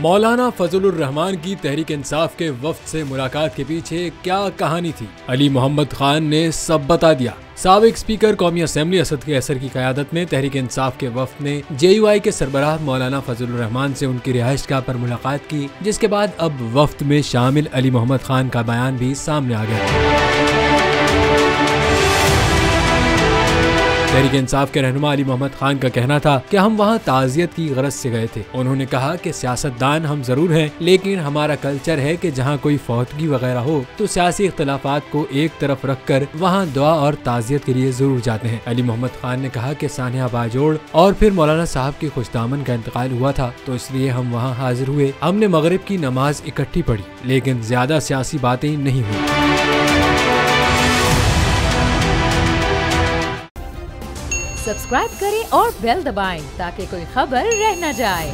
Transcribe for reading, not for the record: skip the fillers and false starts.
मौलाना फजलुर रहमान की तहरीक इंसाफ के वफ्द से मुलाकात के पीछे क्या कहानी थी, अली मोहम्मद खान ने सब बता दिया। साबिक स्पीकर कौमी असेंबली असद कैसर की क़यादत में तहरीक इंसाफ के वफ्द ने JUI के सरबराह मौलाना फजलुर रहमान से उनकी रिहाइशगाह पर मुलाकात की, जिसके बाद अब वफ्द में शामिल अली मोहम्मद खान का बयान भी सामने आ गया। तहरीक इंसाफ के रहनुमा अली मोहम्मद खान का कहना था कि हम वहाँ ताज़ियत की गरज से गए थे। उन्होंने कहा कि सियासतदान हम जरूर हैं, लेकिन हमारा कल्चर है कि जहाँ कोई फौतगी वगैरह हो तो सियासी इख्तलाफात को एक तरफ रख कर वहाँ दुआ और ताज़ियत के लिए जरूर जाते हैं। अली मोहम्मद खान ने कहा कि सानिया बाजोड़ और फिर मौलाना साहब की खुशदामन का इंतकाल हुआ था, तो इसलिए हम वहाँ हाजिर हुए। हमने मगरिब की नमाज इकट्ठी पढ़ी, लेकिन ज्यादा सियासी बातें नहीं हुई। सब्सक्राइब करें और बेल दबाएं ताकि कोई खबर रह न जाए।